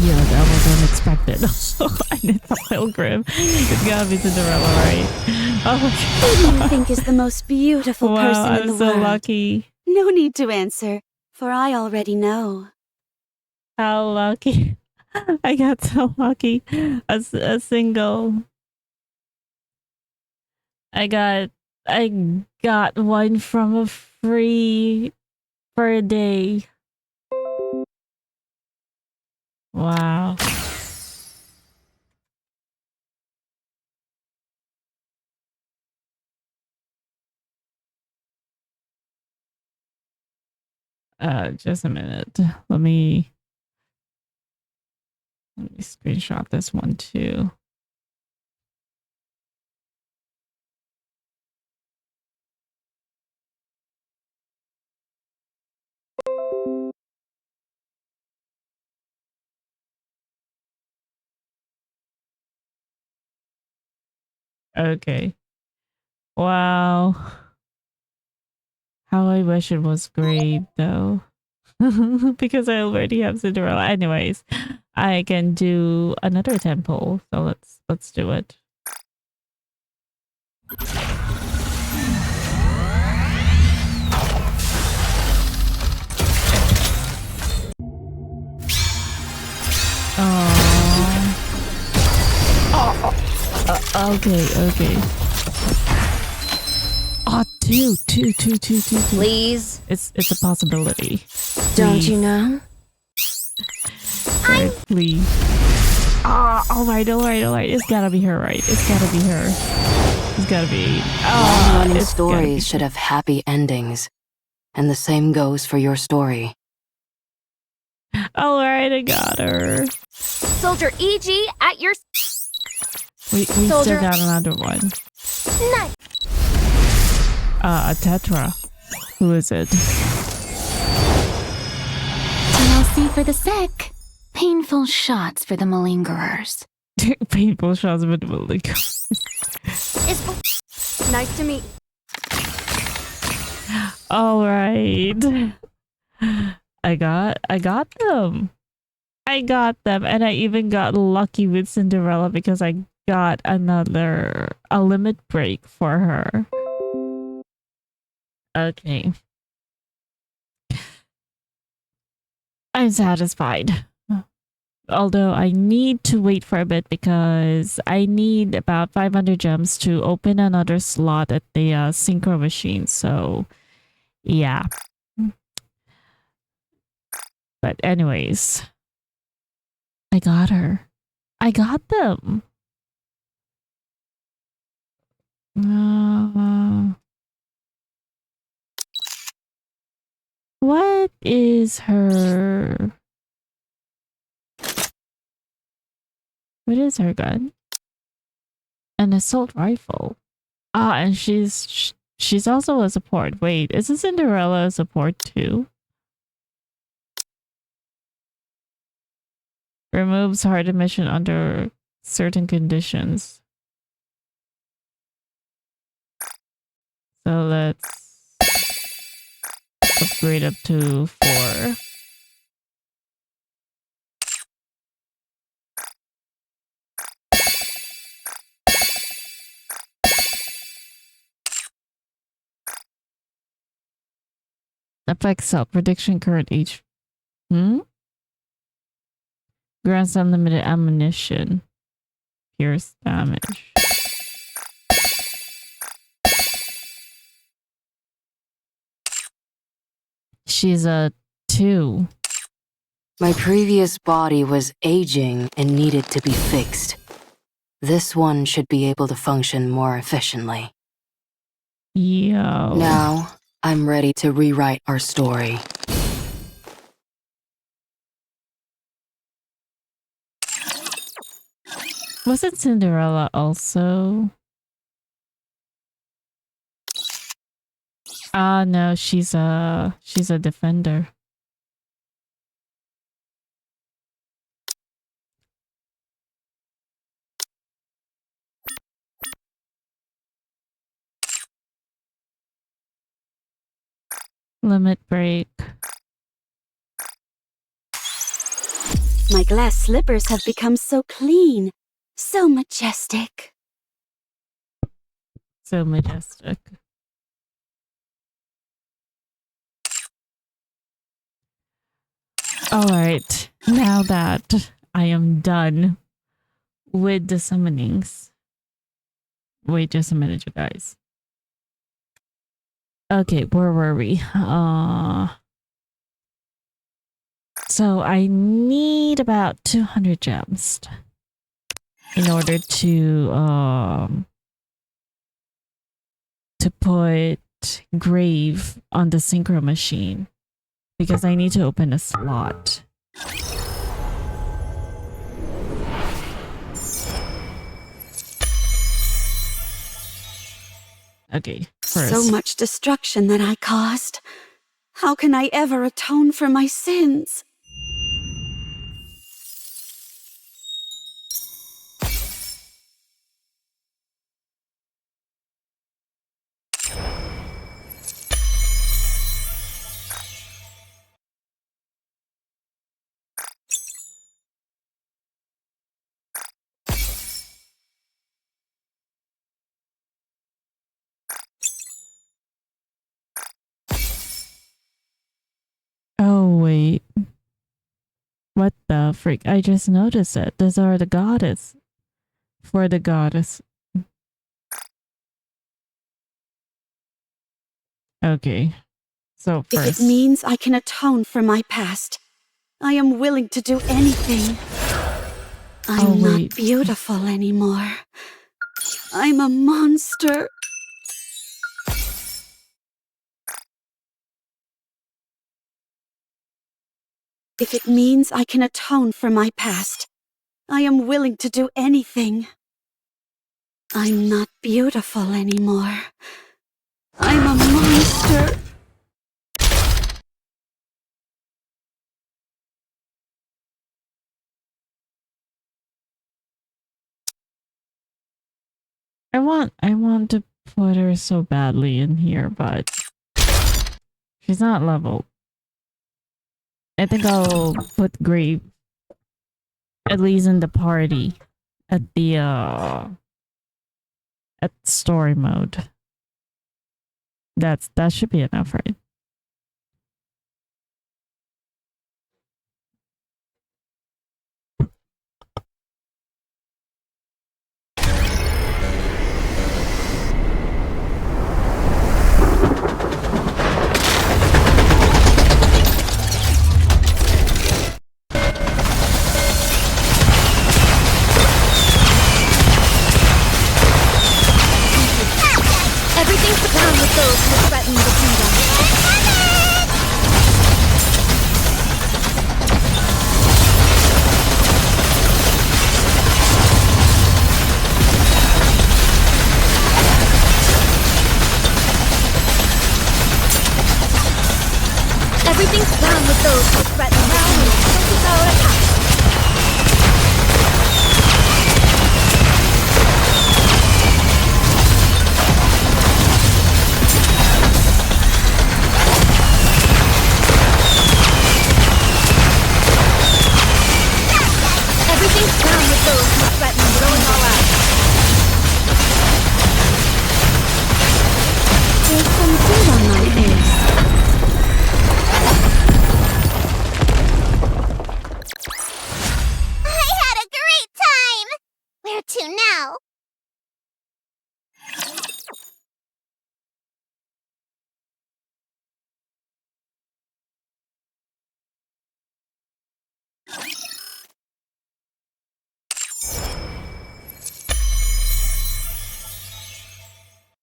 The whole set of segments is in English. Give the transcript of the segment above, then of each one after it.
Yeah, that was unexpected. And it's a pilgrim. It's gotta be Cinderella, right? Oh my Who do you think is the most beautiful person in the I'm so world? lucky. No need to answer, for I already know. How lucky. I got so lucky. A single. I got one from a free for a day. Wow. Just a minute. Let me screenshot this one too. Okay. Wow. How I wish it was great though. Because I already have Cinderella. Anyways, I can do another temple. So let's do it. Okay. Oh, two. Please? It's a possibility. Don't you know? Sorry, please. All right. It's gotta be her, right? It's gotta be her. It's gotta be. Long-running stories should have happy endings. And the same goes for your story. All right, I got her. Soldier EG at your... We still got another one. Nice. A Tetra. Who is it? TLC for the sick. Painful shots for the malingerers. Painful shots with the malingerers. Nice to meet. All right. I got them. And I even got lucky with Cinderella because I got a limit break for her. Okay. I'm satisfied. Although I need to wait for a bit because I need about 500 gems to open another slot at the synchro machine. So, yeah. But anyways, I got her. I got them. What is her... What is her gun? An assault rifle. And she's also a support. Wait, isn't Cinderella a support too? Removes hard emission under certain conditions. So let's upgrade up to 4. Effect cell prediction current H. Grants unlimited ammunition. Pierce damage. She's a 2. My previous body was aging and needed to be fixed. This one should be able to function more efficiently. Yo. Now, I'm ready to rewrite our story. Wasn't Cinderella also? Ah, no, she's a defender. Limit break. My glass slippers have become so clean, so majestic. So majestic. Alright, now that I am done with the summonings. Wait just a minute, you guys. Okay, where were we? So I need about 200 gems in order to put Grave on the synchro machine because I need to open a slot. Okay, first. So much destruction that I caused. How can I ever atone for my sins? Oh, wait. What the freak? I just noticed it. Those are the goddess. For the goddess. Okay. So first. If it means I can atone for my past, I am willing to do anything. I'm not beautiful anymore. I'm a monster. If it means I can atone for my past, I am willing to do anything. I'm not beautiful anymore. I'm a monster. I want to put her so badly in here, but she's not leveled. I think I'll put Grave at least in the party at the at story mode. That should be enough, right? Everything's down with those who threaten the kingdom. Everything's down with those who threaten the kingdom. This is our attack. Everything's down with those who threaten going all out. There's some food on my face. I had a great time! Where to now?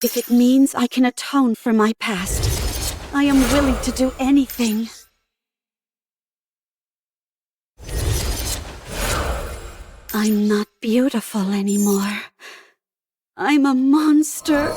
If it means I can atone for my past, I am willing to do anything. I'm not beautiful anymore. I'm a monster.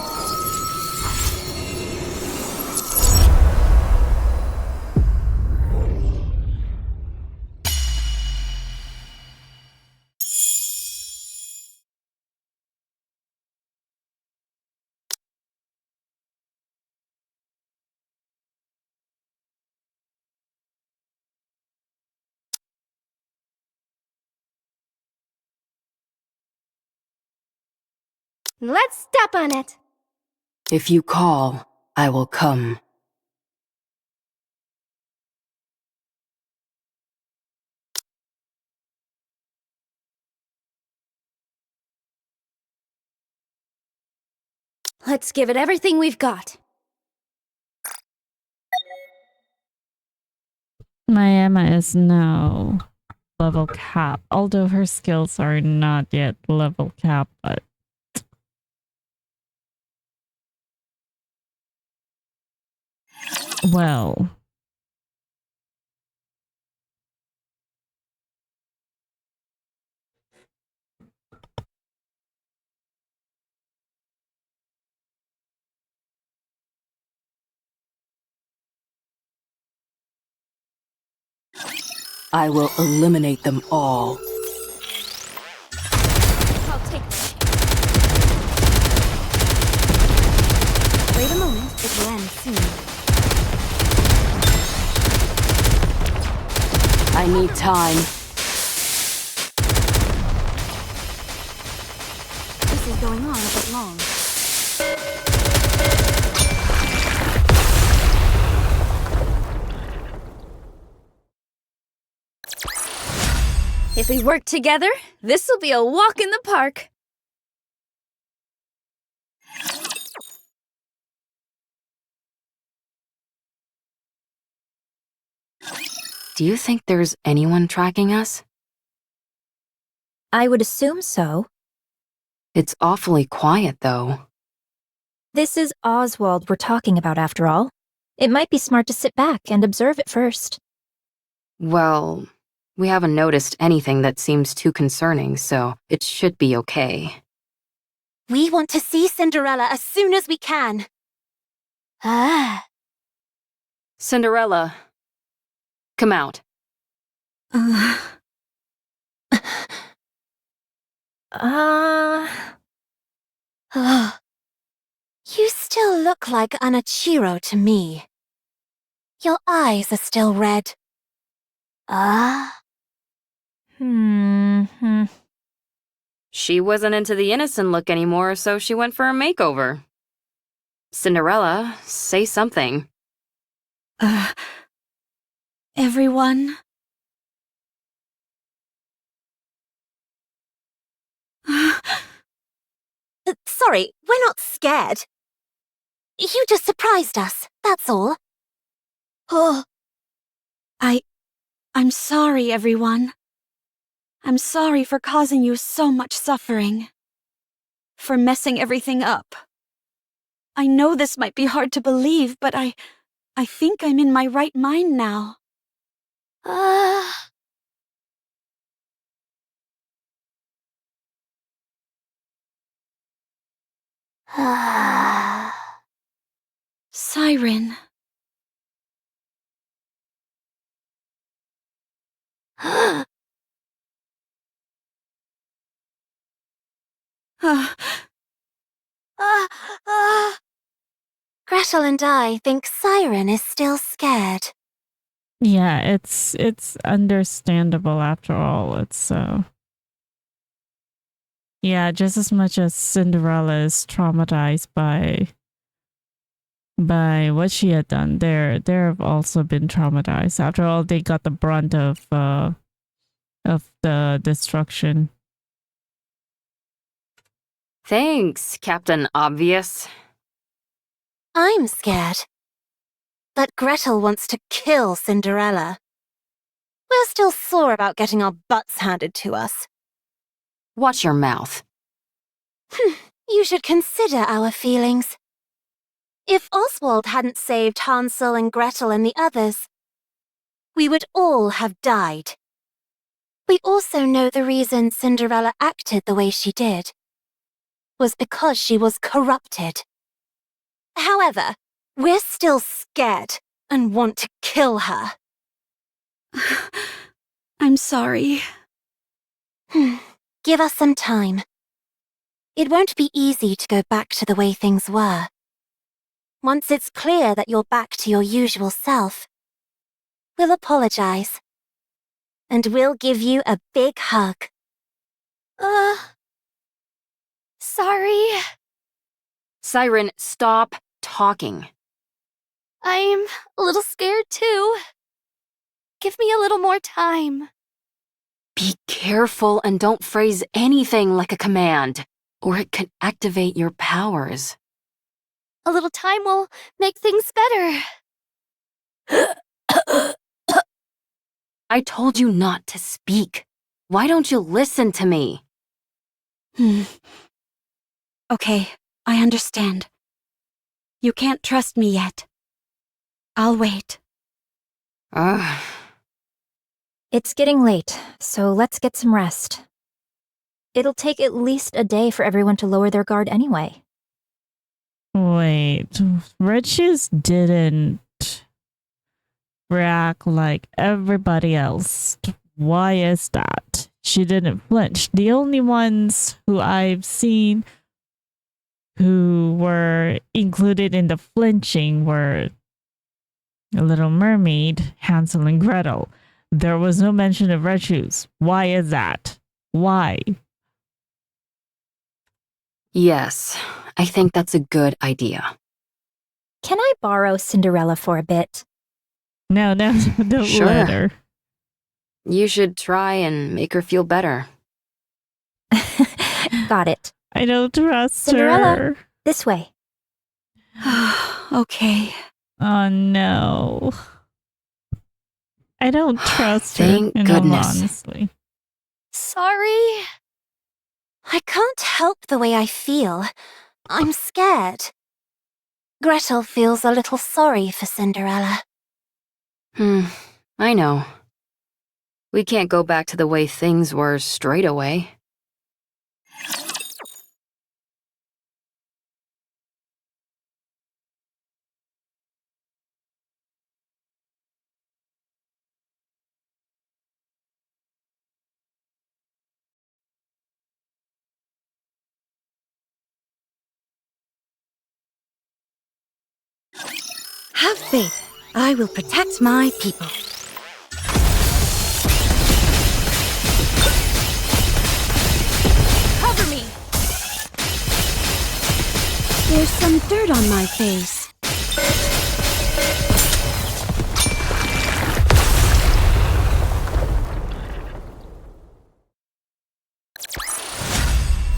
Let's step on it. If you call, I will come. Let's give it everything we've got. My Emma is now level cap, although her skills are not yet level cap, but well. I will eliminate them all. I'll take this. Wait a moment, it will end soon. I need time. This is going on a bit long. If we work together, this will be a walk in the park. Do you think there's anyone tracking us? I would assume so. It's awfully quiet, though. This is Oswald we're talking about, after all. It might be smart to sit back and observe it first. Well, we haven't noticed anything that seems too concerning, so it should be okay. We want to see Cinderella as soon as we can. Ah. Cinderella, come out. You still look like Anachiro to me. Your eyes are still red. She wasn't into the innocent look anymore, so she went for a makeover. Cinderella, say something. Everyone? Sorry, we're not scared. You just surprised us, that's all. Oh. I'm sorry, everyone. I'm sorry for causing you so much suffering. For messing everything up. I know this might be hard to believe, but I think I'm in my right mind now. Siren. Gretel and I think Siren is still scared. Yeah, it's understandable after all. It's yeah, just as much as Cinderella is traumatized by what she had done, they've also been traumatized. After all, they got the brunt of the destruction. Thanks, Captain Obvious. I'm scared. That Gretel wants to kill Cinderella. We're still sore about getting our butts handed to us. Watch your mouth. You should consider our feelings. If Oswald hadn't saved Hansel and Gretel and the others, we would all have died. We also know the reason Cinderella acted the way she did was because she was corrupted. However, we're still scared and want to kill her. I'm sorry. Give us some time. It won't be easy to go back to the way things were. Once it's clear that you're back to your usual self, we'll apologize. And we'll give you a big hug. Sorry. Siren, stop talking. I'm a little scared too. Give me a little more time. Be careful and don't phrase anything like a command, or it could activate your powers. A little time will make things better. I told you not to speak. Why don't you listen to me? Okay, I understand. You can't trust me yet. I'll wait. Ugh. It's getting late, so let's get some rest. It'll take at least a day for everyone to lower their guard anyway. Wait, Red Shoes didn't react like everybody else. Why is that? She didn't flinch. The only ones who I've seen who were included in the flinching were a Little Mermaid, Hansel and Gretel. There was no mention of Red Shoes. Why is that? Why? Yes, I think that's a good idea. Can I borrow Cinderella for a bit? No, don't Sure. let her. You should try and make her feel better. Got it. I don't trust Cinderella. her. This way. Okay. Oh no. I don't trust her. Thank in all goodness. Honestly. Sorry. I can't help the way I feel. I'm scared. Gretel feels a little sorry for Cinderella. I know. We can't go back to the way things were straight away. Have faith. I will protect my people. Cover me. There's some dirt on my face.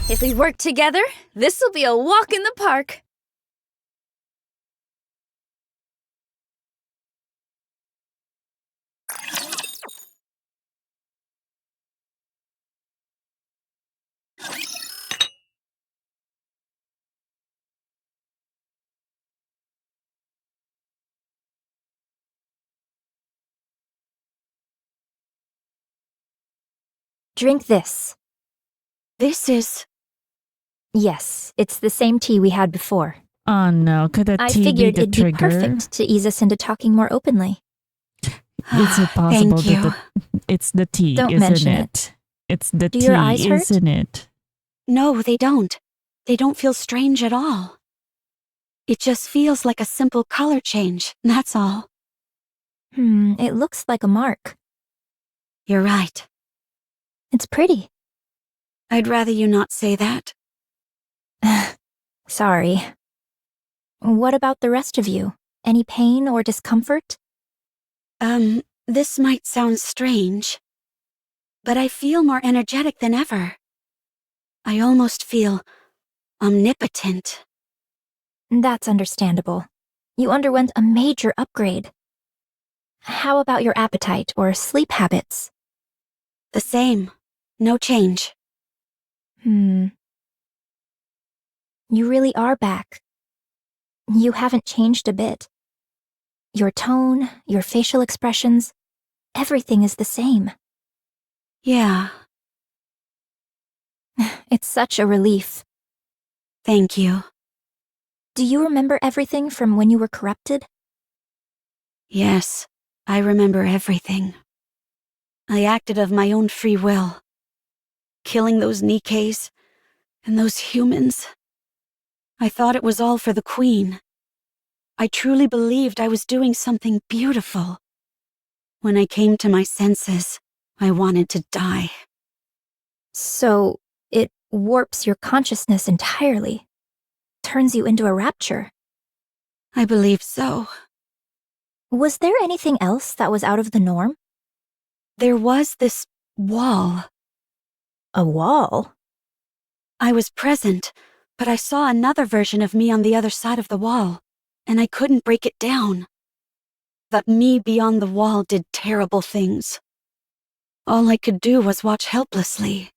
If we work together, this will be a walk in the park. Drink this. This is... Yes, it's the same tea we had before. Oh no, could that I tea be figured the it'd trigger? be perfect to ease us into talking more openly. Is it possible Thank you. that it's the tea, Don't isn't mention it? It's the Do tea, your eyes hurt? isn't it? No, they don't. They don't feel strange at all. It just feels like a simple color change, that's all. It looks like a mark. You're right. It's pretty. I'd rather you not say that. Sorry. What about the rest of you? Any pain or discomfort? This might sound strange, but I feel more energetic than ever. I almost feel omnipotent. That's understandable. You underwent a major upgrade. How about your appetite or sleep habits? The same. No change. You really are back. You haven't changed a bit. Your tone, your facial expressions, everything is the same. Yeah, It's such a relief. thank you. Do you remember everything from when you were corrupted? Yes, I remember everything. I acted of my own free will. Killing those Nikkes and those humans. I thought it was all for the Queen. I truly believed I was doing something beautiful. When I came to my senses, I wanted to die. So, it warps your consciousness entirely. Turns you into a rapture. I believe so. Was there anything else that was out of the norm? There was this wall. A wall? I was present, but I saw another version of me on the other side of the wall, and I couldn't break it down. That me beyond the wall did terrible things. All I could do was watch helplessly.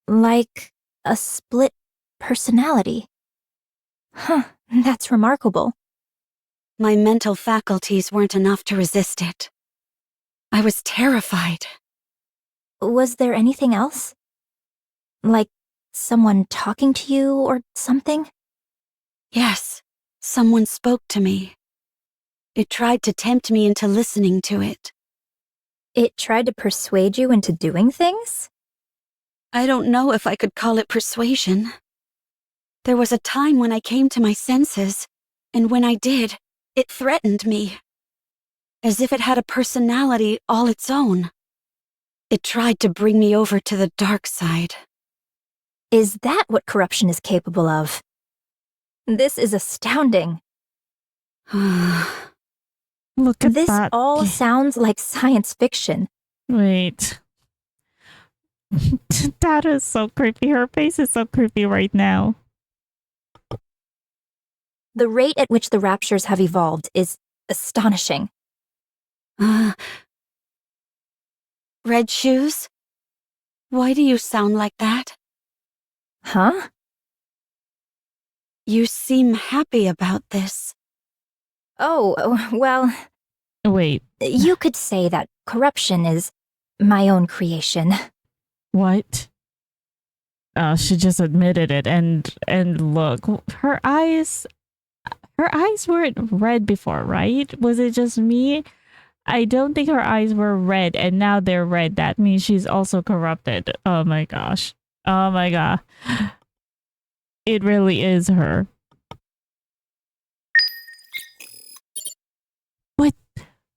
Like a split personality. Huh, that's remarkable. My mental faculties weren't enough to resist it. I was terrified. Was there anything else? Like someone talking to you or something? Yes, someone spoke to me. It tried to tempt me into listening to it. It tried to persuade you into doing things? I don't know if I could call it persuasion. There was a time when I came to my senses, and when I did, it threatened me. As if it had a personality all its own. It tried to bring me over to the dark side. Is that what corruption is capable of? This is astounding. Look at This that. all sounds like science fiction. Wait. That is so creepy. Her face is so creepy right now. The rate at which the raptures have evolved is astonishing. Red shoes? Why do you sound like that? Huh? You seem happy about this. Oh, well, Wait, you could say that corruption is my own creation. what? She just admitted it, and look, her eyes weren't red before, right? Was it just me? I don't think her eyes were red, and now they're red. That means she's also corrupted. Oh my gosh. Oh my god. It really is her. What?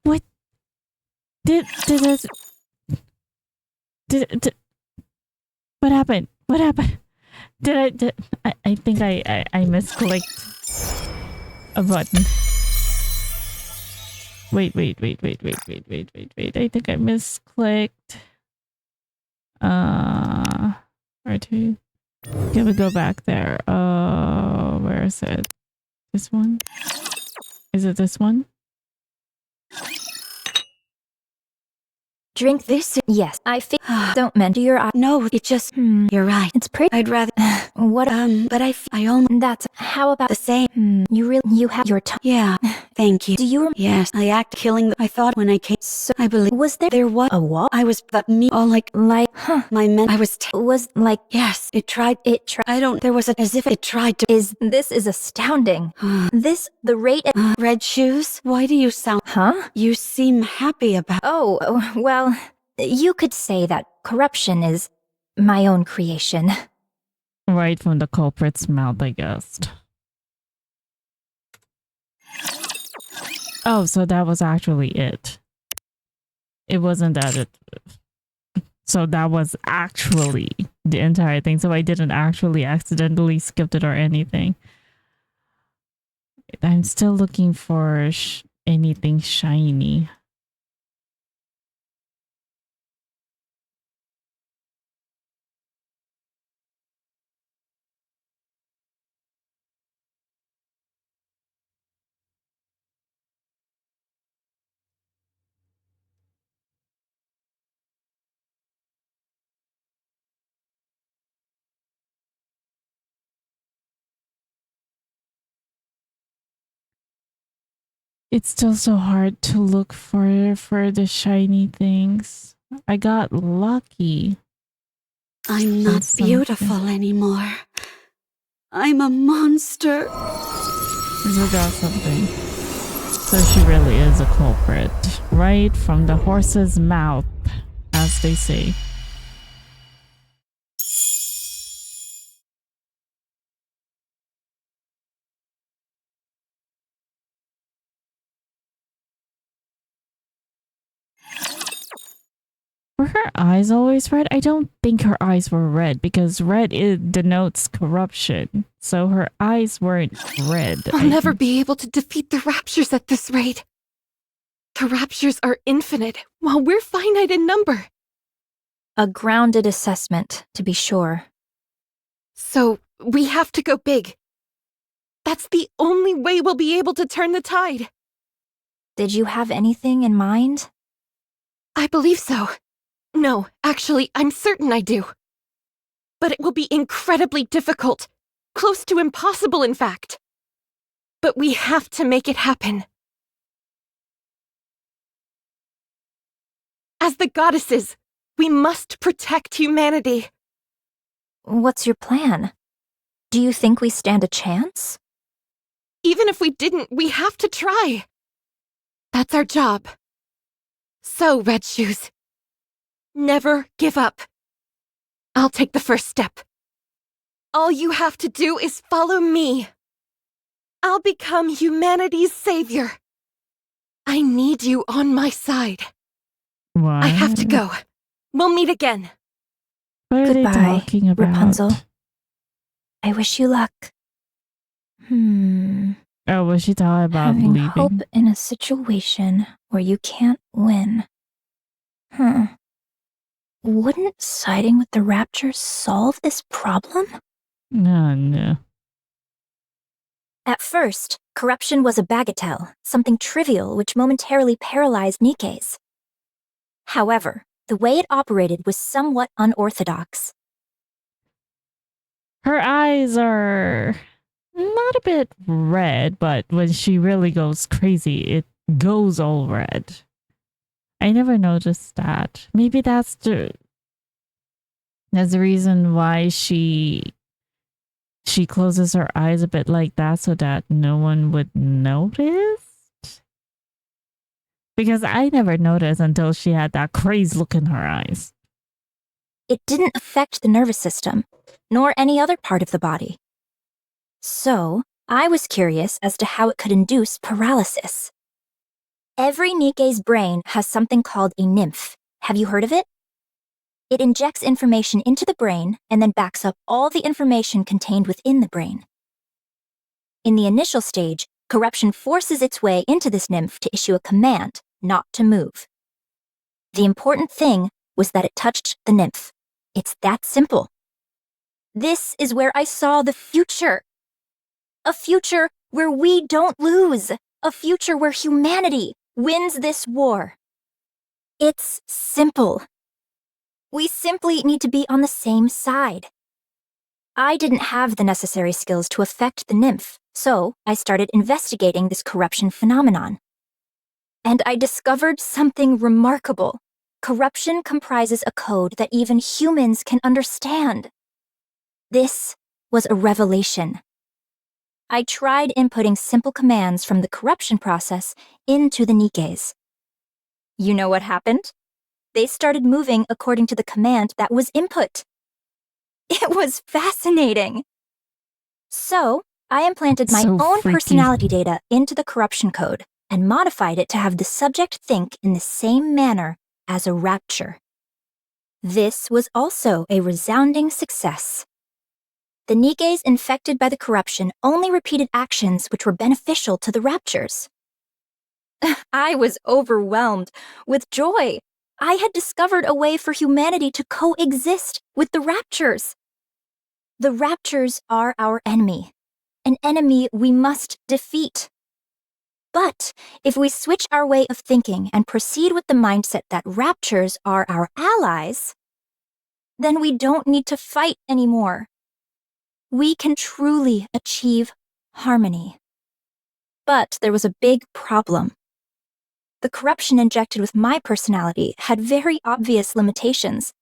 What? Did this? Did what happened? What happened? I think I misclicked a button. Wait. I think I misclicked. Where to? Can we go back there? Where is it? This one? Is it this one? Drink this? Yes, I think. Don't mend your eye. No, it just... You're right. It's pretty. I'd rather... What? But I almost... That's. How about The same. You have your tongue. Yeah, thank you. Do you Yes, I act killing I thought when I came... So, I believe... was There was... a wall? I was... That me... All like... My men... I was... Was like. Yes, it tried... It tried. I don't... There was a... As if it tried to... This is astounding. The rate at. Red shoes? Why do you sound... Huh? You seem happy about... Oh, well, you could say that corruption is my own creation. Right from the culprit's mouth, I guess. Oh, so that was actually it. It wasn't that it. So that was actually the entire thing. So I didn't actually accidentally skip it or anything. I'm still looking for anything shiny. It's still so hard to look for the shiny things. I got lucky. I'm on not something. beautiful anymore. I'm a monster. I forgot something. So she really is a culprit. Right from the horse's mouth, as they say. Were her eyes always red? I don't think her eyes were red because red denotes corruption. So her eyes weren't red. I'll never be able to defeat the Raptures at this rate. The Raptures are infinite, while we're finite in number. A grounded assessment, to be sure. So, we have to go big. That's the only way we'll be able to turn the tide. Did you have anything in mind? I believe so. No, actually, I'm certain I do. But it will be incredibly difficult. Close to impossible, in fact. But we have to make it happen. As the goddesses, we must protect humanity. What's your plan? Do you think we stand a chance? Even if we didn't, we have to try. That's our job. So, Red Shoes, never give up. I'll take the first step. All you have to do is follow me. I'll become humanity's savior. I need you on my side. What? I have to go. We'll meet again. What are they Goodbye, talking about? Rapunzel. I wish you luck. Oh, was she talking about Having leaving? hope in a situation where you can't win. Wouldn't siding with the Raptures solve this problem? No. At first, corruption was a bagatelle, something trivial which momentarily paralyzed Nikke's. However, the way it operated was somewhat unorthodox. Her eyes are not a bit red, but when she really goes crazy, it goes all red. I never noticed that. Maybe that's the reason why she closes her eyes a bit like that so that no one would notice. Because I never noticed until she had that crazy look in her eyes. It didn't affect the nervous system, nor any other part of the body. So, I was curious as to how it could induce paralysis. Every Nikke's brain has something called a nymph. Have you heard of it? It injects information into the brain and then backs up all the information contained within the brain. In the initial stage, corruption forces its way into this nymph to issue a command not to move. The important thing was that it touched the nymph. It's that simple. This is where I saw the future. A future where we don't lose. A future where humanity wins this war. It's simple. We simply need to be on the same side. I didn't have the necessary skills to affect the nymph, so I started investigating this corruption phenomenon. And I discovered something remarkable. Corruption comprises a code that even humans can understand. This was a revelation. I tried inputting simple commands from the corruption process into the Nikkes. You know what happened? They started moving according to the command that was input. It was fascinating. So, I implanted my own freaky. personality data into the corruption code and modified it to have the subject think in the same manner as a rapture. This was also a resounding success. The Nikkes infected by the corruption only repeated actions which were beneficial to the raptures. I was overwhelmed with joy. I had discovered a way for humanity to coexist with the raptures. The raptures are our enemy, an enemy we must defeat. But if we switch our way of thinking and proceed with the mindset that raptures are our allies, then we don't need to fight anymore. We can truly achieve harmony. But there was a big problem. The corruption injected with my personality had very obvious limitations.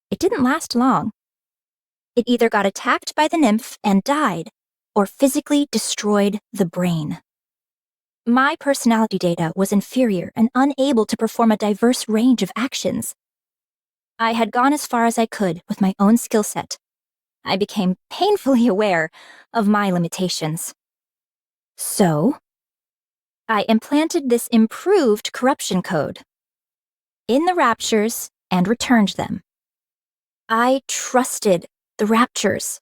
It didn't last long. It either got attacked by the nymph and died, or physically destroyed the brain. My personality data was inferior and unable to perform a diverse range of actions. I had gone as far as I could with my own skill set. I became painfully aware of my limitations. So, I implanted this improved corruption code in the Raptures and returned them. I trusted the Raptures.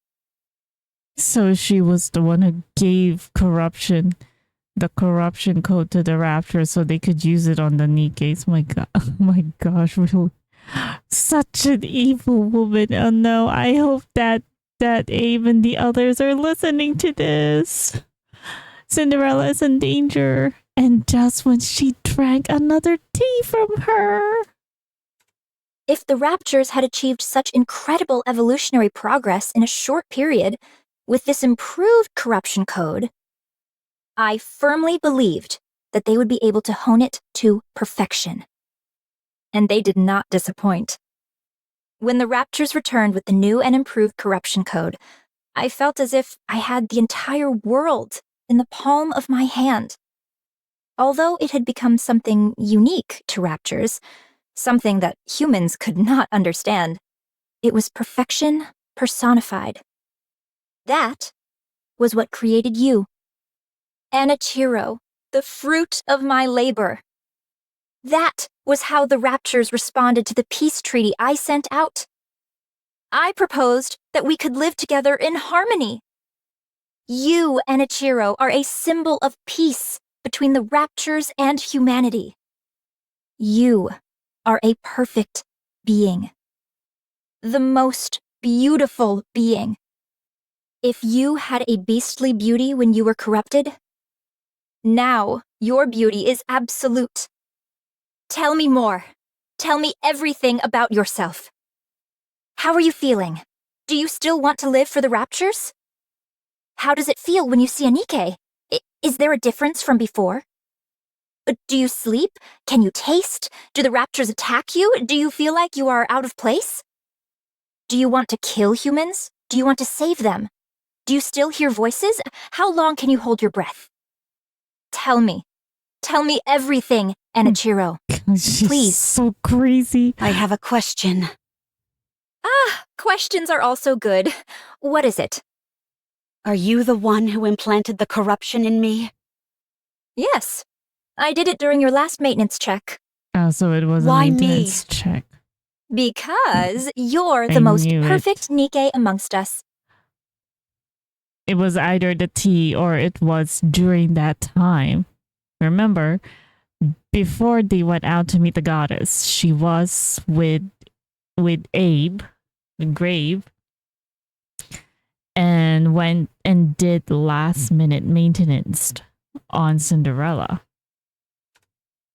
So she was the one who gave the corruption code to the Raptors so they could use it on the Nikkes. My God, oh my gosh, really. Such an evil woman. Oh no, I hope that Abe and the others are listening to this. Cinderella is in danger. And just when she drank another tea from her. If the Raptures had achieved such incredible evolutionary progress in a short period with this improved corruption code, I firmly believed that they would be able to hone it to perfection. And they did not disappoint. When the Raptures returned with the new and improved corruption code, I felt as if I had the entire world in the palm of my hand. Although it had become something unique to Raptures, something that humans could not understand, it was perfection personified. That was what created you. Anichiro, the fruit of my labor. That was how the Raptures responded to the peace treaty I sent out. I proposed that we could live together in harmony. You, Anichiro, are a symbol of peace between the Raptures and humanity. You are a perfect being. The most beautiful being. If you had a beastly beauty when you were corrupted, now your beauty is absolute. Tell me more. Tell me everything about yourself. How are you feeling? Do you still want to live for the Raptures? How does it feel when you see a Nikke? Is there a difference from before? Do you sleep? Can you taste? Do the Raptures attack you? Do you feel like you are out of place? Do you want to kill humans? Do you want to save them? Do you still hear voices? How long can you hold your breath? Tell me. Tell me everything, Anichiro. She's Please. So crazy. I have a question. Questions are also good. What is it? Are you the one who implanted the corruption in me? Yes. I did it during your last maintenance check. Oh, so it was Why a me? maintenance check. Because you're I the most knew it. perfect Nikke amongst us. It was either the tea or it was during that time. Remember, before they went out to meet the goddess, she was with Abe, the grave, and went and did last minute maintenance on Cinderella.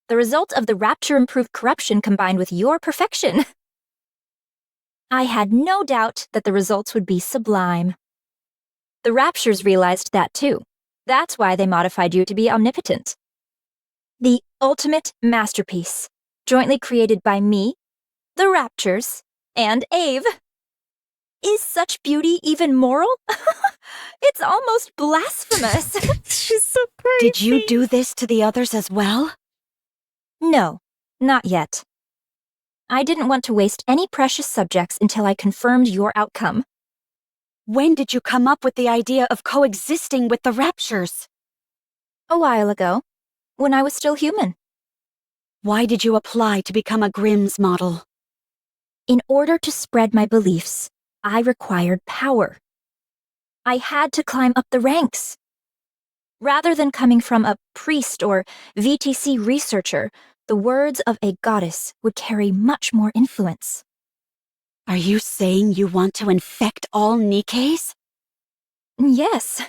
The result of the Rapture improved corruption combined with your perfection. I had no doubt that the results would be sublime. The Raptures realized that too. That's why they modified you to be omnipotent. The ultimate masterpiece, jointly created by me, the Raptures, and Ave. Is such beauty even moral? It's almost blasphemous. She's so crazy. Did you do this to the others as well? No, not yet. I didn't want to waste any precious subjects until I confirmed your outcome. When did you come up with the idea of coexisting with the Raptures? A while ago, when I was still human. Why did you apply to become a Grimm's model? In order to spread my beliefs, I required power. I had to climb up the ranks. Rather than coming from a priest or VTC researcher, the words of a goddess would carry much more influence. Are you saying you want to infect all Nikkes? Yes,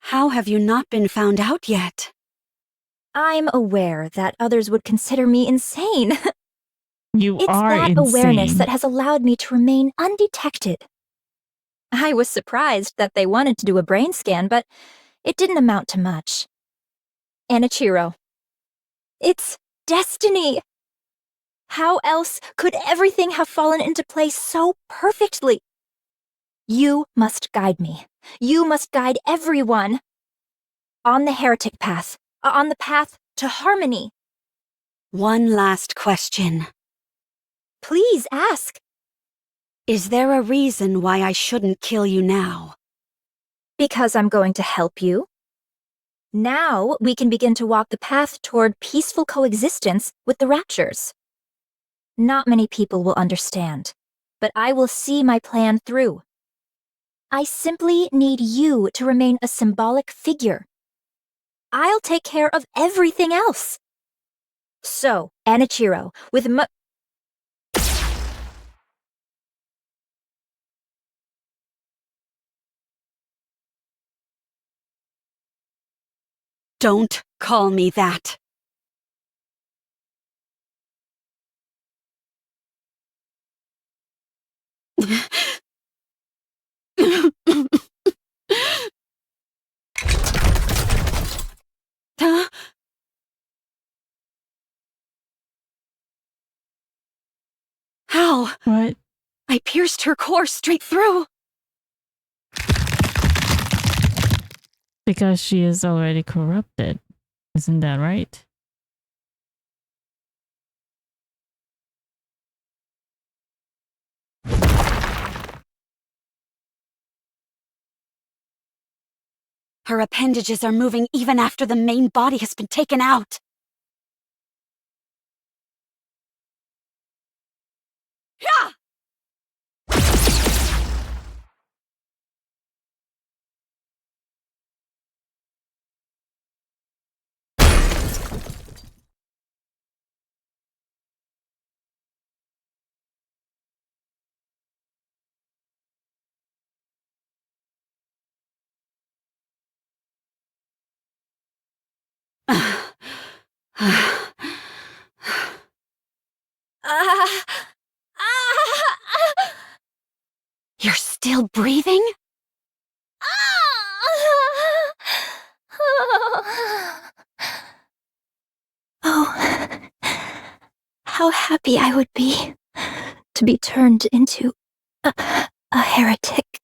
How have you not been found out yet? I'm aware that others would consider me insane. You It's are that insane. awareness that has allowed me to remain undetected. I was surprised that they wanted to do a brain scan, but It didn't amount to much. Anichiro. It's destiny! How else could everything have fallen into place so perfectly? You must guide me. You must guide everyone. On the heretic path. On the path to harmony. One last question. Please ask. Is there a reason why I shouldn't kill you now? Because I'm going to help you. Now we can begin to walk the path toward peaceful coexistence with the Raptures. Not many people will understand, but I will see my plan through. I simply need you to remain a symbolic figure. I'll take care of everything else. So, Anichiro, with Don't call me that. Huh? How? What? I pierced her core straight through. Because she is already corrupted. Isn't that right? Her appendages are moving even after the main body has been taken out. Yeah! You're still breathing? Oh, how happy I would be to be turned into a heretic.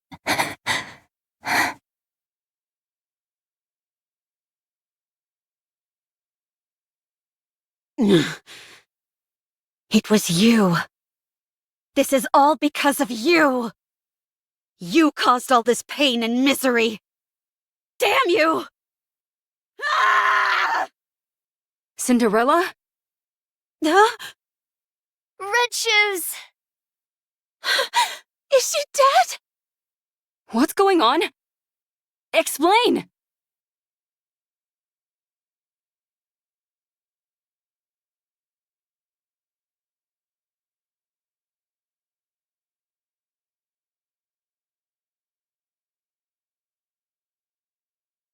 It was you. This is all because of you. You caused all this pain and misery. Damn you! Ah! Cinderella? Huh? Red Shoes! Is she dead? What's going on? Explain!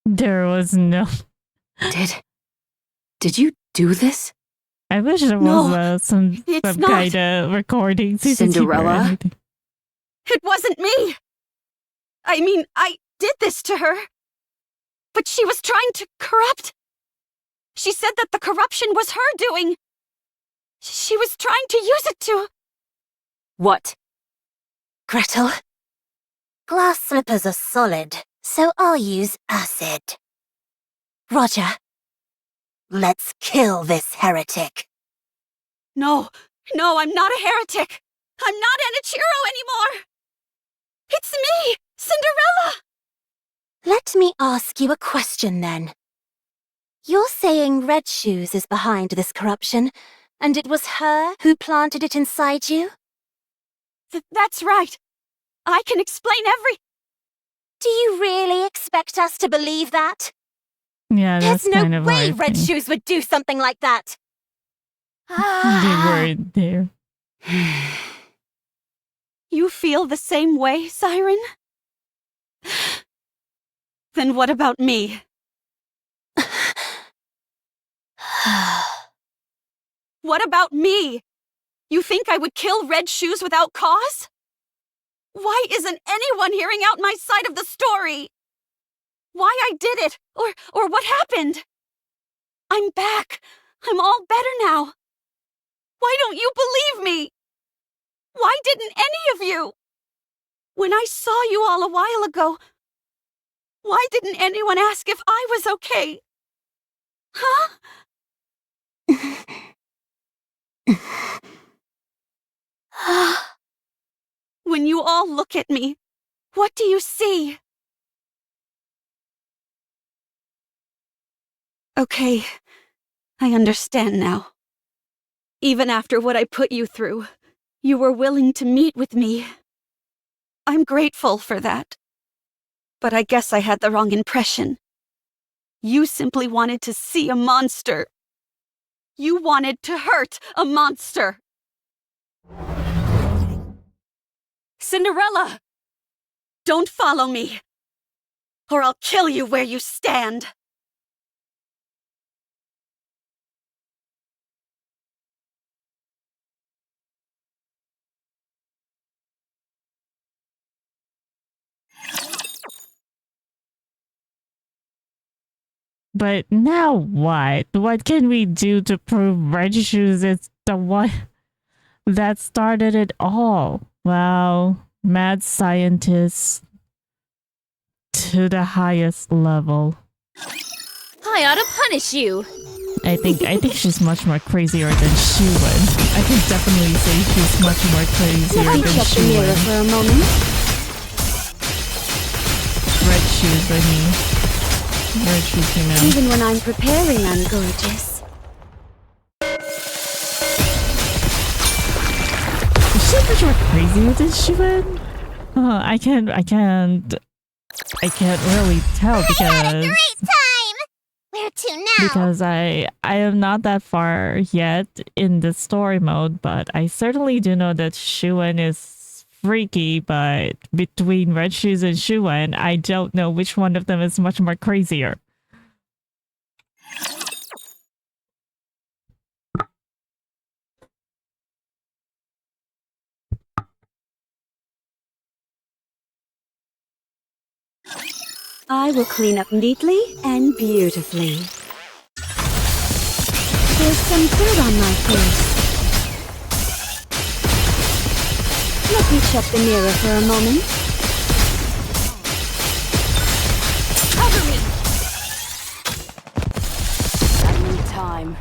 There was no... Did you do this? I wish there No, was some it's kind not. of recording. CCTV or Cinderella? anything. It wasn't me! I mean, I did this to her. But she was trying to corrupt. She said that the corruption was her doing. She was trying to use it to... What? Gretel, glass slippers are solid, so I'll use acid. Roger, let's kill this heretic. No, I'm not a heretic. I'm not Anichiro anymore. It's me, Cinderella. Let me ask you a question then. You're saying Red Shoes is behind this corruption, and it was her who planted it inside you? That's right. I can explain every... Do you really expect us to believe that? Yeah, that's There's no kind of way hard Red thing. Shoes would do something like that. They weren't there. You feel the same way, Siren? Then what about me? What about me? You think I would kill Red Shoes without cause? Why isn't anyone hearing out my side of the story? why I did it, or what happened. I'm back. I'm all better now. Why don't you believe me? Why didn't any of you? When I saw you all a while ago, why didn't anyone ask if I was okay? Huh? When you all look at me, what do you see? Okay, I understand now. Even after what I put you through, you were willing to meet with me. I'm grateful for that. But I guess I had the wrong impression. You simply wanted to see a monster. You wanted to hurt a monster. Cinderella! Don't follow me, or I'll kill you where you stand. But now what? What can we do to prove Red Shoes is the one that started it all? Wow, mad scientist to the highest level. I ought to punish you. I think she's much more crazier than she would. I can definitely say she's much more crazier Let me than check she the mirror would. for a moment. Red Shoes, I mean. Red Shoes, you know. Even when I'm preparing, I'm gorgeous. Is she much more crazier than she would? I can't really tell because I had a great time! Where to now? because I am not that far yet in the story mode, but I certainly do know that Shuan is freaky, but between Red Shoes and Shuan, I don't know which one of them is much more crazier. I will clean up neatly and beautifully. There's some dirt on my face. Let me check the mirror for a moment. Cover me! I need time.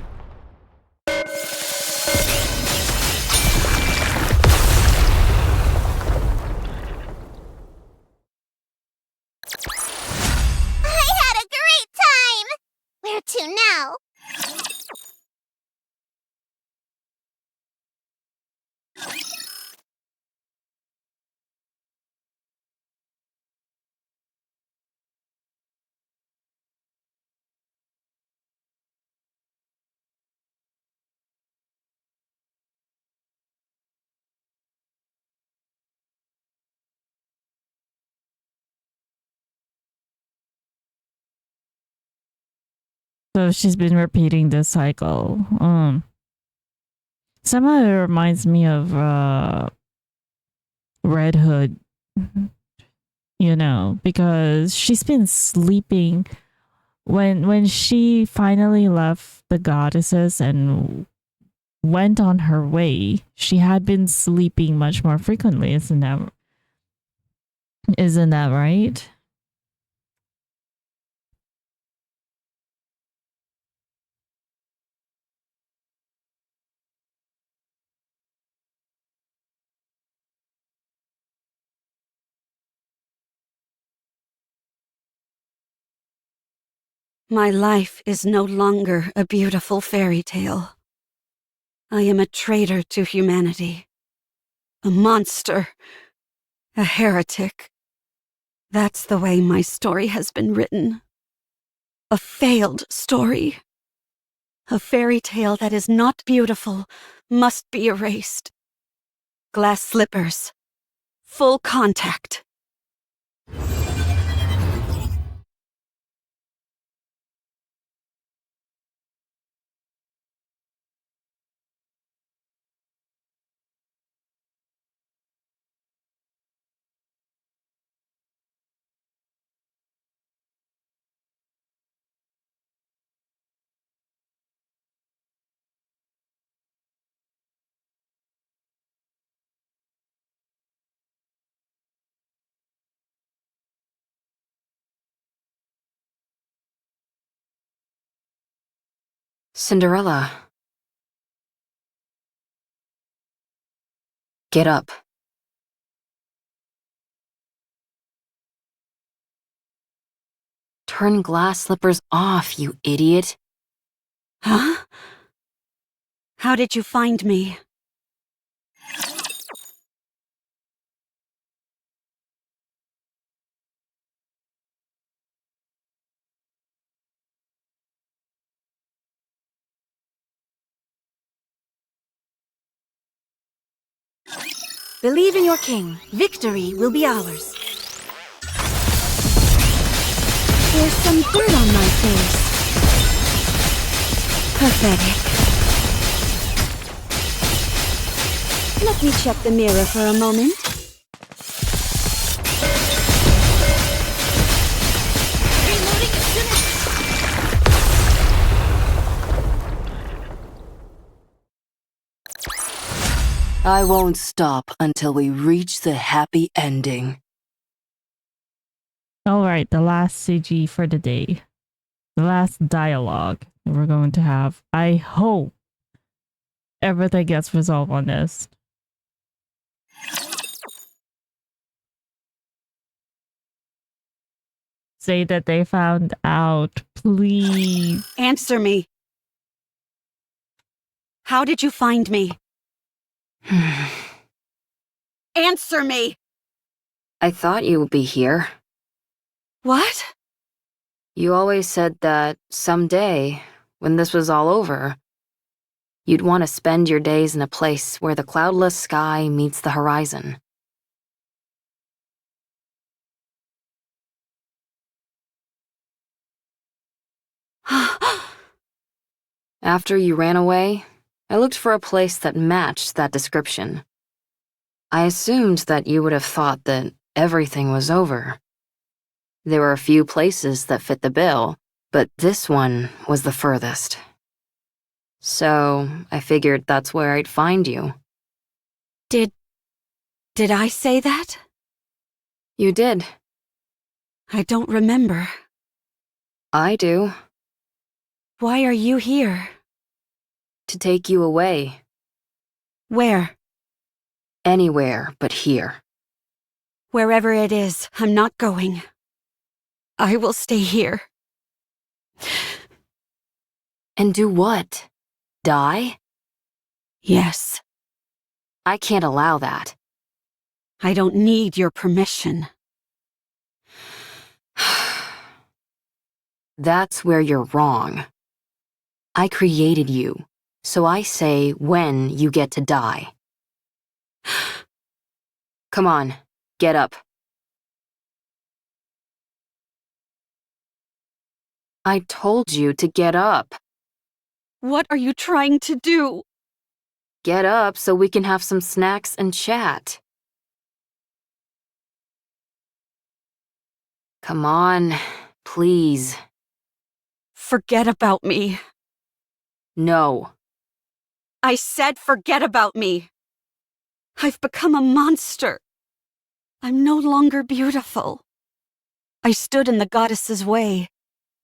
I had a great time! Where to now? So she's been repeating this cycle. Somehow it reminds me of Red Hood, you know, because she's been sleeping when she finally left the goddesses and went on her way. She had been sleeping much more frequently, isn't that right? My life is no longer a beautiful fairy tale. I am a traitor to humanity. A monster. A heretic. That's the way my story has been written. A failed story. A fairy tale that is not beautiful must be erased. Glass slippers. Full contact. Cinderella. Get up. Turn glass slippers off, you idiot. Huh? How did you find me? Believe in your king. Victory will be ours. There's some dirt on my face. Pathetic. Let me check the mirror for a moment. I won't stop until we reach the happy ending. Alright, the last CG for the day. The last dialogue that we're going to have. I hope everything gets resolved on this. Say that they found out, please. Answer me. How did you find me? Answer me! I thought you would be here. What? You always said that someday, when this was all over, you'd want to spend your days in a place where the cloudless sky meets the horizon. After you ran away, I looked for a place that matched that description. I assumed that you would have thought that everything was over. There were a few places that fit the bill, but this one was the furthest. So I figured that's where I'd find you. Did I say that? You did. I don't remember. I do. Why are you here? To take you away. Where? Anywhere but here. Wherever it is, I'm not going. I will stay here. And do what? Die? Yes. I can't allow that. I don't need your permission. That's where you're wrong. I created you, so I say when you get to die. Come on, get up. I told you to get up. What are you trying to do? Get up so we can have some snacks and chat. Come on, please. Forget about me. No. I said forget about me. I've become a monster. I'm no longer beautiful. I stood in the goddess's way.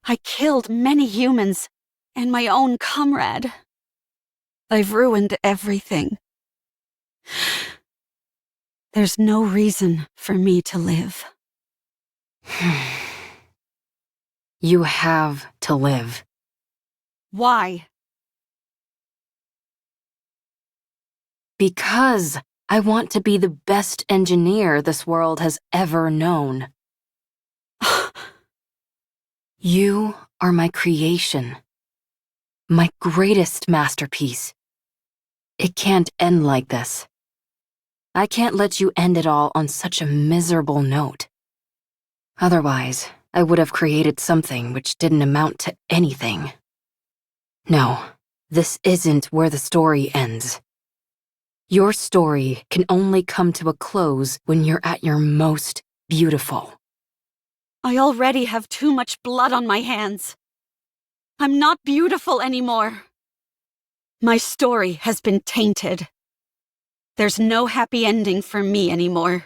I killed many humans and my own comrade. I've ruined everything. There's no reason for me to live. You have to live. Why? Because I want to be the best engineer this world has ever known. You are my creation. My greatest masterpiece. It can't end like this. I can't let you end it all on such a miserable note. Otherwise, I would have created something which didn't amount to anything. No, this isn't where the story ends. Your story can only come to a close when you're at your most beautiful. I already have too much blood on my hands. I'm not beautiful anymore. My story has been tainted. There's no happy ending for me anymore.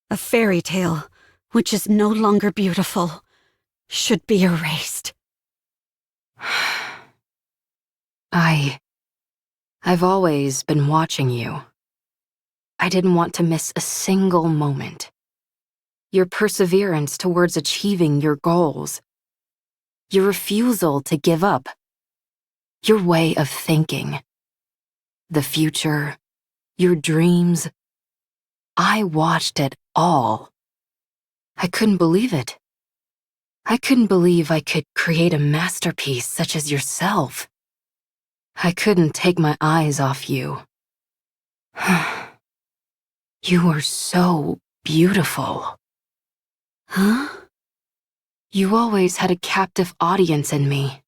A fairy tale, which is no longer beautiful, should be erased. I've always been watching you. I didn't want to miss a single moment. Your perseverance towards achieving your goals. Your refusal to give up. Your way of thinking. The future. Your dreams. I watched it all. I couldn't believe it. I couldn't believe I could create a masterpiece such as yourself. I couldn't take my eyes off you. You were so beautiful. Huh? You always had a captive audience in me.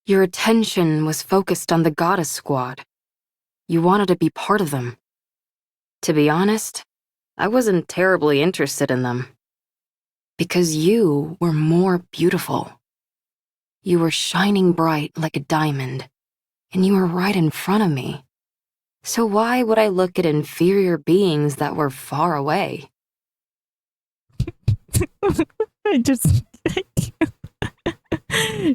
Your attention was focused on the goddess squad. You wanted to be part of them. To be honest, I wasn't terribly interested in them. Because you were more beautiful. You were shining bright like a diamond, and you were right in front of me. So why would I look at inferior beings that were far away? I just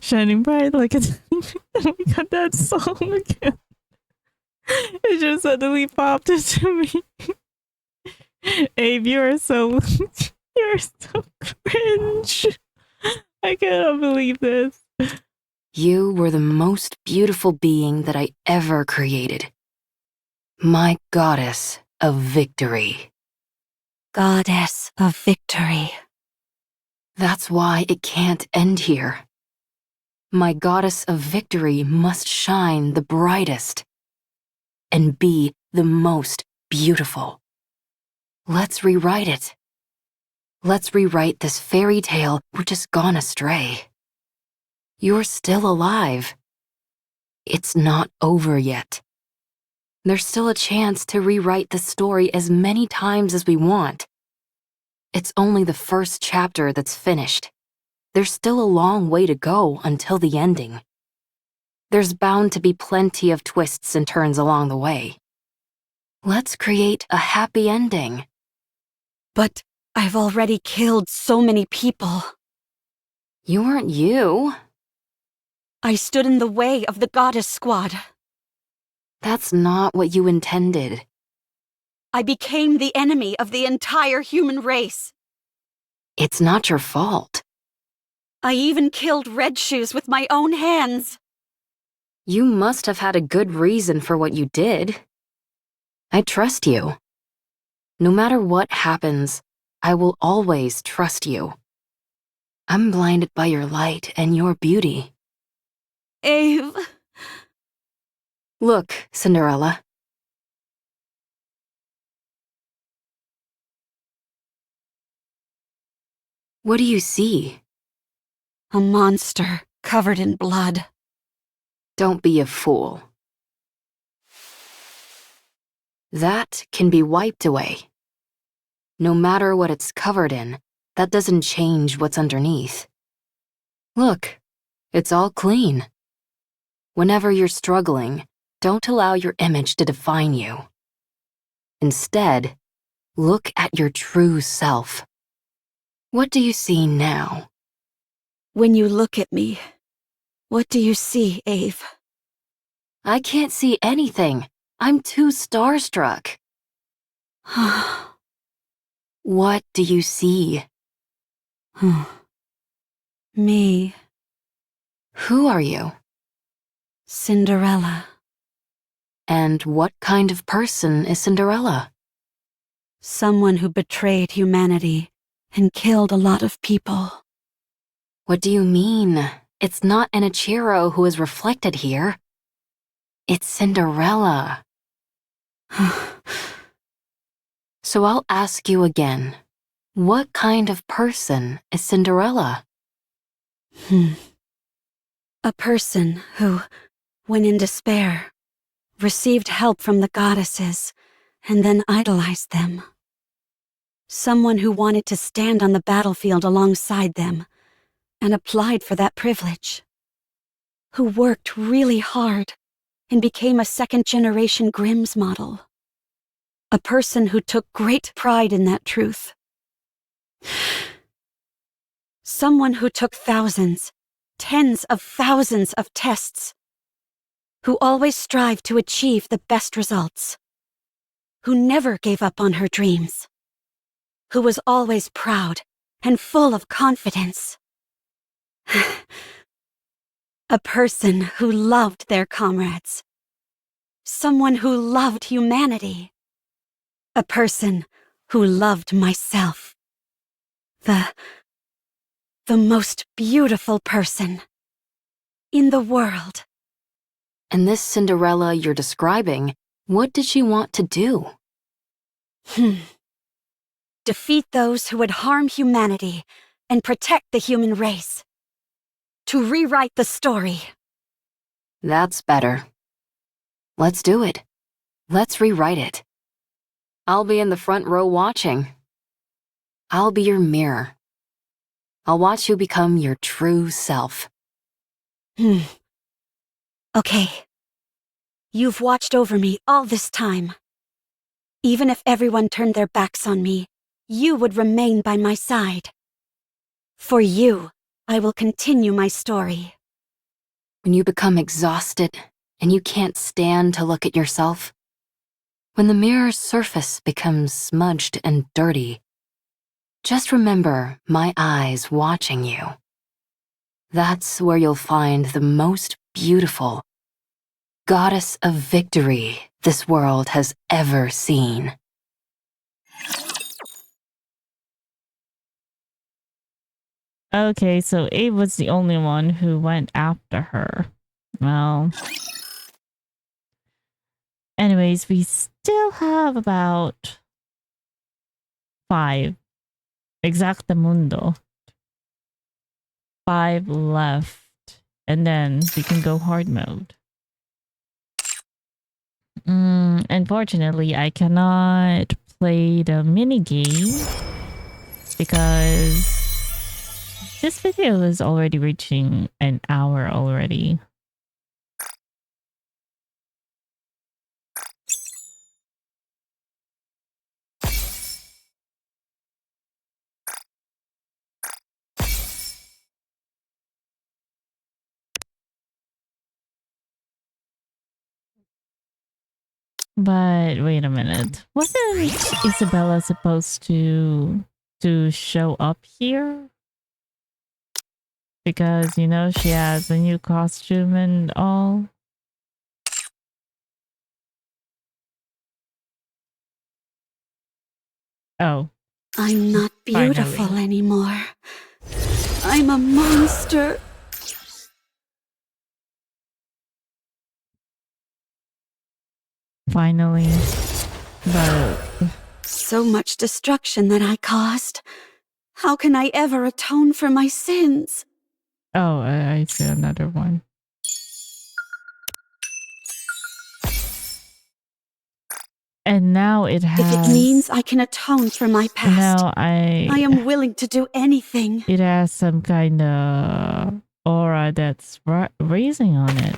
shining bright like a we got that song again. It just suddenly popped into me. Abe, you're so cringe. I cannot believe this. You were the most beautiful being that I ever created. My goddess of victory. Goddess of victory. That's why it can't end here. My goddess of victory must shine the brightest and be the most beautiful. Let's rewrite it. Let's rewrite this fairy tale which has gone astray. You're still alive. It's not over yet. There's still a chance to rewrite the story as many times as we want. It's only the first chapter that's finished. There's still a long way to go until the ending. There's bound to be plenty of twists and turns along the way. Let's create a happy ending. But I've already killed so many people. You weren't you. I stood in the way of the goddess squad. That's not what you intended. I became the enemy of the entire human race. It's not your fault. I even killed Red Shoes with my own hands. You must have had a good reason for what you did. I trust you. No matter what happens, I will always trust you. I'm blinded by your light and your beauty. Ave. Look, Cinderella. What do you see? A monster covered in blood. Don't be a fool. That can be wiped away. No matter what it's covered in, that doesn't change what's underneath. Look, it's all clean. Whenever you're struggling, don't allow your image to define you. Instead, look at your true self. What do you see now? When you look at me, what do you see, Ave? I can't see anything. I'm too starstruck. What do you see? Me. Who are you? Cinderella. And what kind of person is Cinderella? Someone who betrayed humanity and killed a lot of people. What do you mean? It's not an Ichiro who is reflected here. It's Cinderella. So I'll ask you again. What kind of person is Cinderella? A person who, when in despair, received help from the goddesses and then idolized them. Someone who wanted to stand on the battlefield alongside them and applied for that privilege. Who worked really hard and became a second-generation Grimm's model. A person who took great pride in that truth. Someone who took thousands, tens of thousands of tests who always strived to achieve the best results, who never gave up on her dreams, who was always proud and full of confidence. A person who loved their comrades. Someone who loved humanity. A person who loved myself. The most beautiful person in the world. And this Cinderella you're describing, what did she want to do? Defeat those who would harm humanity and protect the human race. To rewrite the story. That's better. Let's do it. Let's rewrite it. I'll be in the front row watching. I'll be your mirror. I'll watch you become your true self. Okay. You've watched over me all this time. Even if everyone turned their backs on me, you would remain by my side. For you, I will continue my story. When you become exhausted and you can't stand to look at yourself, when the mirror's surface becomes smudged and dirty, just remember my eyes watching you. That's where you'll find the most beautiful goddess of victory this world has ever seen. Okay, so Abe was the only one who went after her. Well, anyways, we still have about 5. Exactamundo. 5 left. And then we can go hard mode. Unfortunately, I cannot play the mini game because this video is already reaching an hour already. But wait a minute. Wasn't Isabella supposed to show up here? Because, you know, she has a new costume and all. Oh. I'm not beautiful anymore. I'm a monster. Finally. But so much destruction that I caused. How can I ever atone for my sins? Oh, I see another one. And now it has... If it means I can atone for my past, now I am willing to do anything. It has some kind of aura that's raising on it.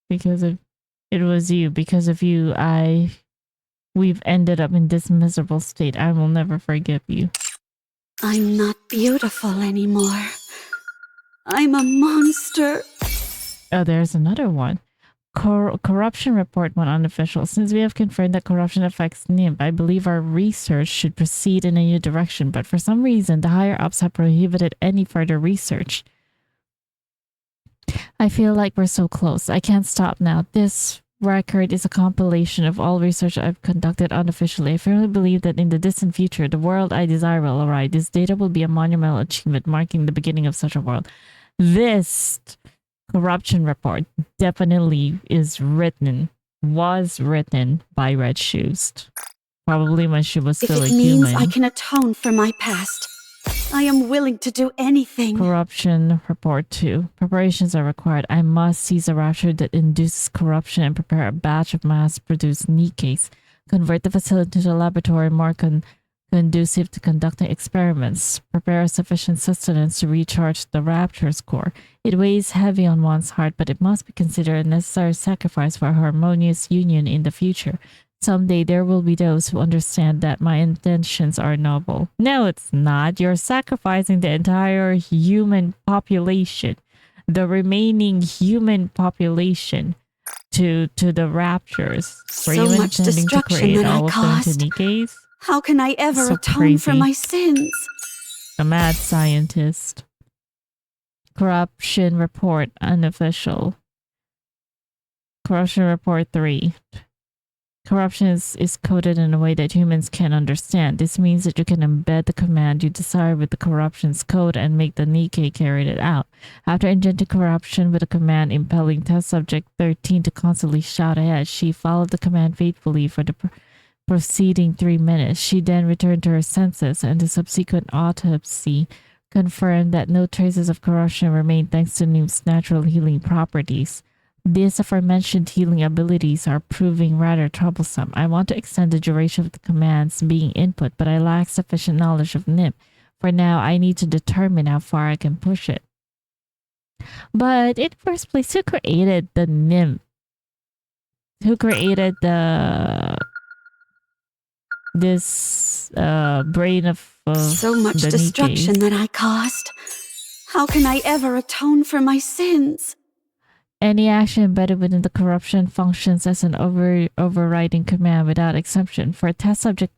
Because of... It was you. Because of you, we've ended up in this miserable state. I will never forgive you. I'm not beautiful anymore. I'm a monster. Oh, there's another one. Corruption report went unofficial. Since we have confirmed that corruption affects NIMP, I believe our research should proceed in a new direction, but for some reason, the higher-ups have prohibited any further research. I feel like we're so close. I can't stop now. This record is a compilation of all research I've conducted unofficially. I firmly believe that in the distant future, the world I desire will arrive. This data will be a monumental achievement marking the beginning of such a world. This corruption report definitely was written by Red Shoes. Probably when she was still a human. If it means I can atone for my past, I am willing to do anything. Corruption report 2. Preparations are required. I must seize a rapture that induces corruption and prepare a batch of mass-produced Nikkes. Convert the facility into a laboratory more conducive to conducting experiments. Prepare sufficient sustenance to recharge the Rapture's core. It weighs heavy on one's heart, but it must be considered a necessary sacrifice for a harmonious union in the future. Someday there will be those who understand that my intentions are noble. No, it's not. You're sacrificing the entire human population. the remaining human population to the raptures. Were So you much intending to destruction create that I all of them into caused. Nikkes? How can I ever So atone for crazy. my sins? A mad scientist. Corruption report unofficial. Corruption report 3. Corruption is coded in a way that humans can understand. This means that you can embed the command you desire with the corruption's code and make the Nikke carry it out. After injecting corruption with a command impelling test subject 13 to constantly shout ahead, she followed the command faithfully for the preceding 3 minutes. She then returned to her senses, and the subsequent autopsy confirmed that no traces of corruption remained thanks to Nim's natural healing properties. These aforementioned healing abilities are proving rather troublesome. I want to extend the duration of the commands being input, but I lack sufficient knowledge of Nim. For now, I need to determine how far I can push it. But in first place, who created the Nim? Who created this brain of So much the destruction Nikkes? that I caused. How can I ever atone for my sins? Any action embedded within the corruption functions as an overriding command without exception. For test subject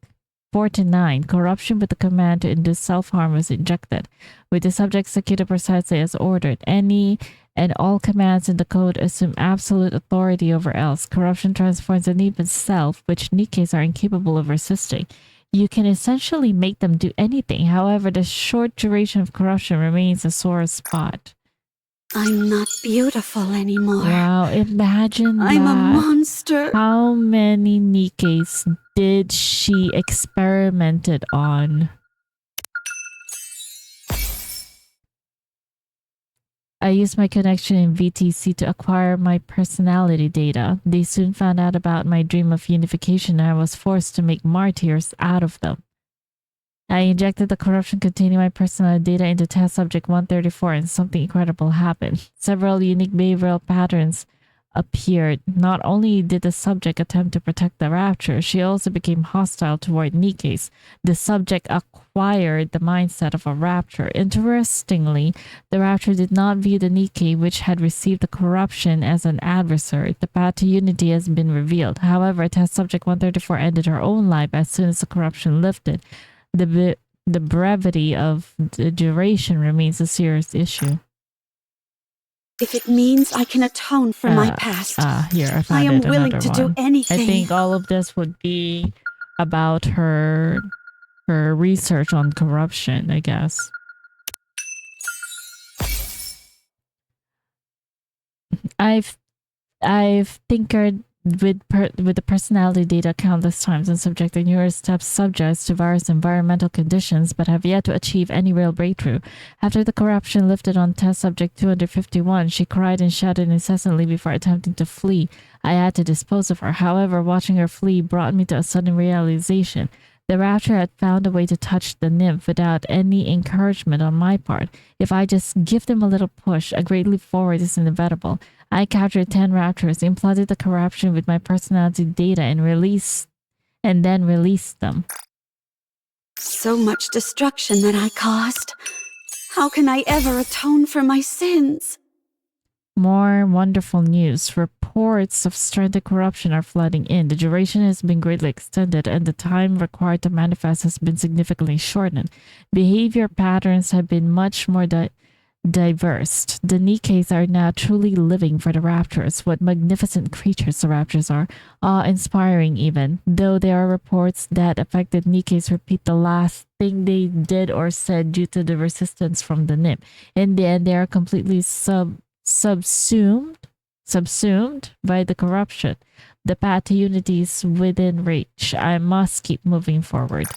49, corruption with the command to induce self-harm was injected, with the subject executed precisely as ordered. Any and all commands in the code assume absolute authority over else. Corruption transforms the Nippe itself, which Nikkes are incapable of resisting. You can essentially make them do anything. However, the short duration of corruption remains a sore spot. I'm not beautiful anymore. Wow, imagine I'm a that. monster. How many Nikkes did she experimented on? I used my connection in VTC to acquire my personality data. They soon found out about my dream of unification and I was forced to make martyrs out of them. I injected the corruption containing my personality data into test subject 134 and something incredible happened. Several unique behavioral patterns appeared. Not only did the subject attempt to protect the rapture, she also became hostile toward Nikkes. The subject acquired the mindset of a rapture. Interestingly, the rapture did not view the Nikke, which had received the corruption, as an adversary. The path to unity has been revealed. However, test subject 134 ended her own life as soon as the corruption lifted. The brevity of the duration remains a serious issue. If it means I can atone for my past, here, I I found am it, willing another to one. do anything. I think all of this would be about her research on corruption, I guess. I've tinkered with the personality data countless times and subjected neurostep subjects to various environmental conditions, but have yet to achieve any real breakthrough. After the corruption lifted on test subject 251, she cried and shouted incessantly before attempting to flee. I had to dispose of her. However, watching her flee brought me to a sudden realization. The rapture had found a way to touch the nymph without any encouragement on my part. If I just give them a little push, a great leap forward is inevitable. I captured 10 raptors, implanted the corruption with my personality data, and then released them. So much destruction that I caused. How can I ever atone for my sins? More wonderful news. Reports of stranded corruption are flooding in. The duration has been greatly extended and the time required to manifest has been significantly shortened. Behavior patterns have been much more diverse. The Nikkes are now truly living for the raptors. What magnificent creatures the raptors are. Awe-inspiring even. Though there are reports that affected Nikkes repeat the last thing they did or said due to the resistance from the nymph. In the end, they are completely subsumed by the corruption. The path to unity is within reach. I must keep moving forward.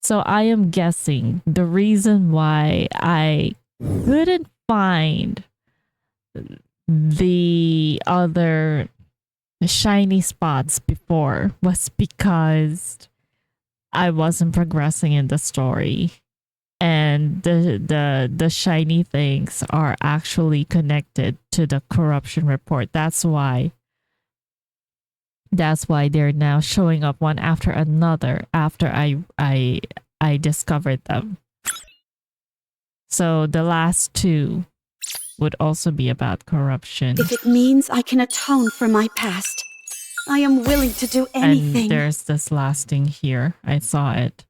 So I am guessing the reason why I couldn't find the other shiny spots before was because I wasn't progressing in the story. And the shiny things are actually connected to the corruption report. That's why That's why they're now showing up one after another after I discovered them. So the last two would also be about corruption. If it means I can atone for my past, I am willing to do anything. And there's this last thing here. I saw it.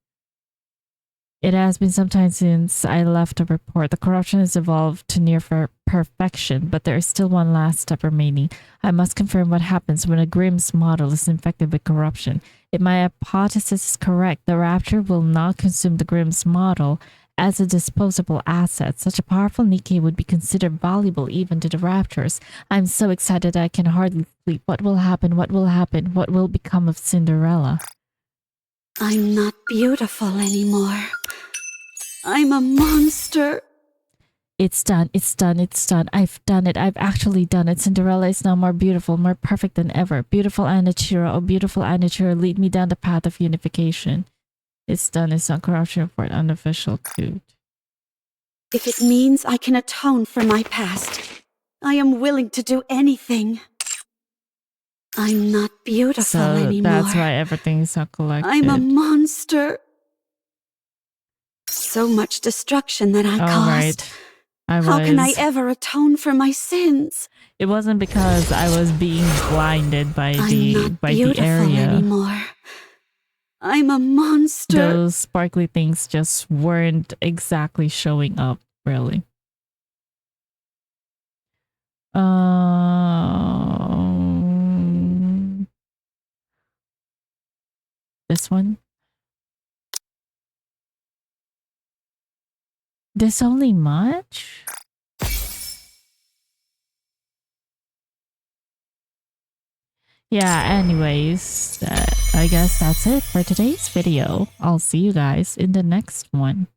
It has been some time since I left a report. The corruption has evolved to near perfection, but there is still one last step remaining. I must confirm what happens when a Grimm's model is infected with corruption. If my hypothesis is correct, the Rapture will not consume the Grimm's model as a disposable asset. Such a powerful Nikke would be considered valuable even to the Raptors. I'm so excited I can hardly sleep. What will happen? What will happen? What will become of Cinderella? I'm not beautiful anymore. I'm a monster. It's done. It's done. It's done. I've done it. I've actually done it. Cinderella is now more beautiful, more perfect than ever. Beautiful Anachira, oh beautiful Anachira, lead me down the path of unification. It's done. It's on corruption report, unofficial toot. If it means I can atone for my past, I am willing to do anything. I'm not beautiful So anymore. that's why everything's so collected. I'm a monster. So much destruction that I caused. Right. How can I ever atone for my sins? It wasn't because I was being blinded by the area. Anymore. I'm a monster. Those sparkly things just weren't exactly showing up, really. This one. This only much? Yeah, anyways, I guess that's it for today's video. I'll see you guys in the next one.